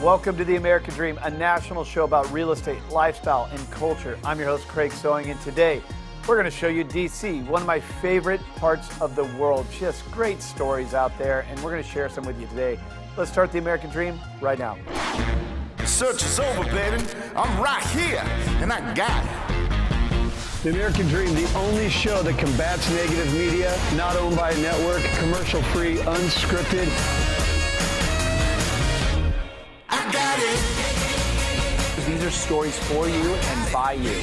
Welcome to The American Dream, a national show about real estate, lifestyle, and culture. I'm your host, Craig Sewing, and today we're going to show you D.C., one of my favorite parts of the world. Just great stories out there, and we're going to share some with you today. Let's start The American Dream right now. The search is over, baby. I'm right here, and I got it. The American Dream, the only show that combats negative media, not owned by a network, commercial-free, unscripted. I got it. These are stories for you and by you. I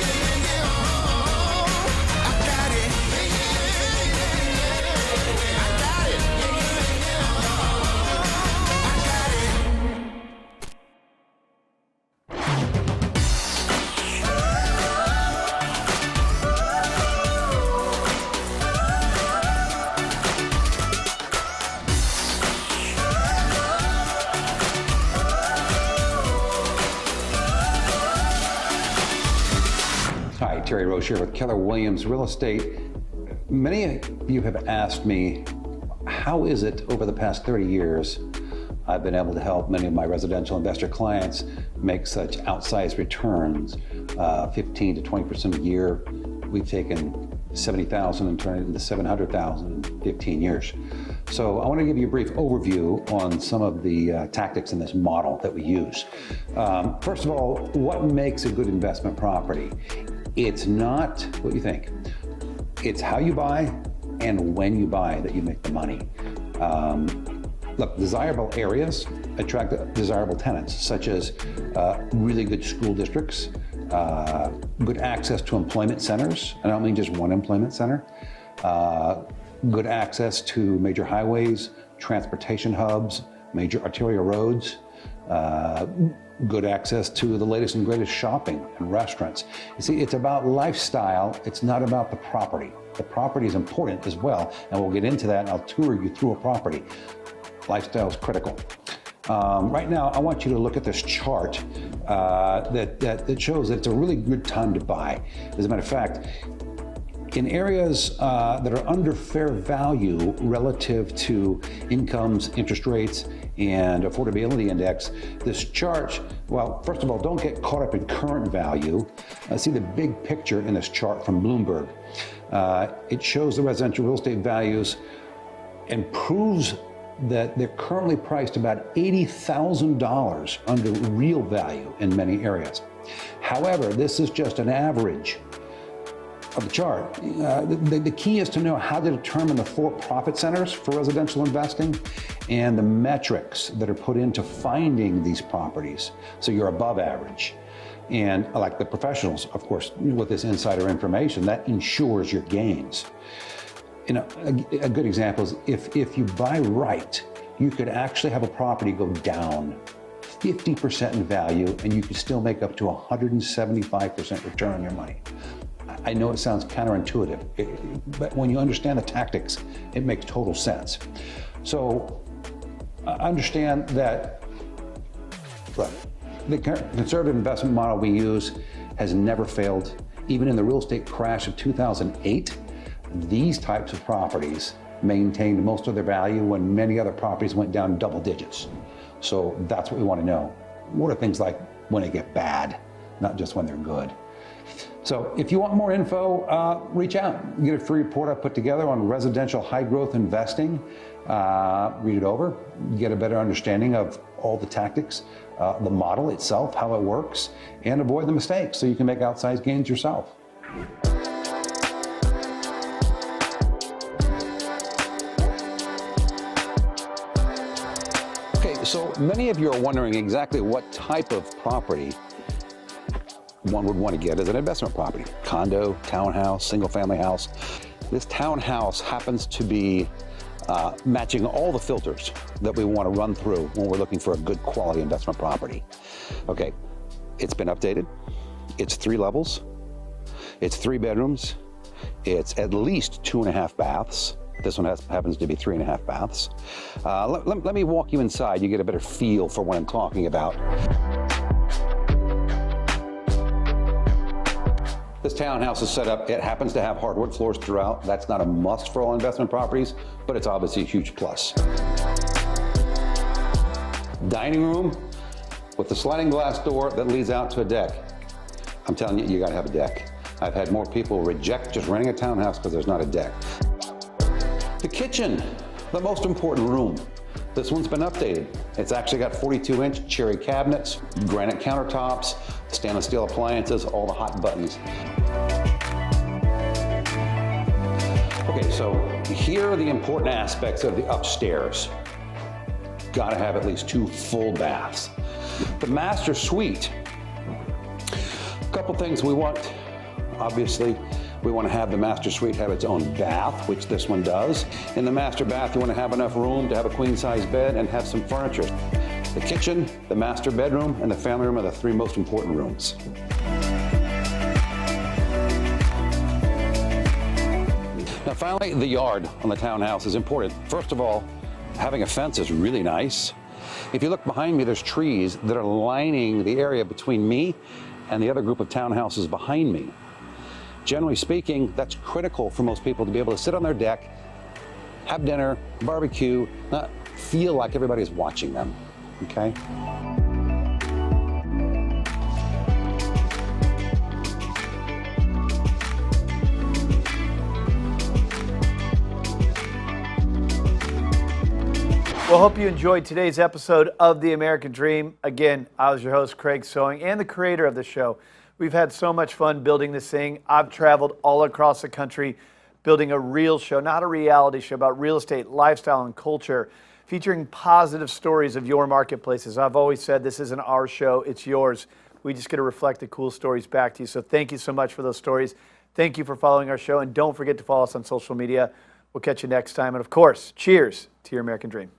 got it. I got it. Hi, Terry Roche here with Keller Williams Real Estate. Many of you have asked me, how is it over the past 30 years I've been able to help many of my residential investor clients make such outsized returns, 15 to 20% a year. We've taken 70,000 and turned it into 700,000 in 15 years. So I want to give you a brief overview on some of the tactics in this model that we use. First of all, what makes a good investment property? It's not what you think. It's how you buy and when you buy that you make the money. Look, desirable areas attract desirable tenants, such as really good school districts, good access to employment centers. I don't mean just one employment center. Good access to major highways, transportation hubs, major arterial roads, good access to the latest and greatest shopping and restaurants. You see, it's about lifestyle, it's not about the property. The property is important as well, and we'll get into that, and I'll tour you through a property. Lifestyle is critical. Right now, I want you to look at this chart that shows that it's a really good time to buy. As a matter of fact, in areas that are under fair value relative to incomes, interest rates, and affordability index, this chart, well, first of all, don't get caught up in current value. See the big picture in this chart from Bloomberg. It shows the residential real estate values and proves that they're currently priced about $80,000 under real value in many areas. However, this is just an average of the chart. The key is to know how to determine the four profit centers for residential investing and the metrics that are put into finding these properties so you're above average. And like the professionals, of course, with this insider information, that ensures your gains. You know, a good example is if you buy right, you could actually have a property go down 50% in value and you could still make up to 175% return on your money. I know it sounds counterintuitive, but when you understand the tactics, it makes total sense. So understand that, look, the conservative investment model we use has never failed. Even in the real estate crash of 2008, these types of properties maintained most of their value when many other properties went down double digits. So that's what we want to know. What are things like when they get bad, not just when they're good? So if you want more info, reach out. Get a free report I put together on residential high growth investing. Read it over, get a better understanding of all the tactics, the model itself, how it works, and avoid the mistakes so you can make outsized gains yourself. Okay, so many of you are wondering exactly what type of property one would want to get as an investment property. Condo, townhouse, single family house. This townhouse happens to be matching all the filters that we want to run through when we're looking for a good quality investment property. Okay, it's been updated. It's 3 levels. It's 3 bedrooms. It's at least 2.5 baths. This one happens to be 3.5 baths. Let me walk you inside. You get a better feel for what I'm talking about. This townhouse is set up, it happens to have hardwood floors throughout. That's not a must for all investment properties, but it's obviously a huge plus. Dining room, with the sliding glass door that leads out to a deck. I'm telling you, you gotta have a deck. I've had more people reject just renting a townhouse because there's not a deck. The kitchen, the most important room. This one's been updated. It's actually got 42-inch cherry cabinets, granite countertops, stainless steel appliances, all the hot buttons. Okay, so here are the important aspects of the upstairs. Gotta have at least 2 full baths. The master suite. A couple things we want. Obviously, we want to have the master suite have its own bath, which this one does. In the master bath, you want to have enough room to have a queen-size bed and have some furniture. The kitchen, the master bedroom, and the family room are the 3 most important rooms. Now finally, the yard on the townhouse is important. First of all, having a fence is really nice. If you look behind me, there's trees that are lining the area between me and the other group of townhouses behind me. Generally speaking, that's critical for most people to be able to sit on their deck, have dinner, barbecue, not feel like everybody's watching them, okay? Well, hope you enjoyed today's episode of The American Dream. Again, I was your host, Craig Sewing, and the creator of the show. We've had so much fun building this thing. I've traveled all across the country building a real show, not a reality show, about real estate, lifestyle, and culture, featuring positive stories of your marketplaces. I've always said this isn't our show, it's yours. We just get to reflect the cool stories back to you. So thank you so much for those stories. Thank you for following our show, and don't forget to follow us on social media. We'll catch you next time. And of course, cheers to your American Dream.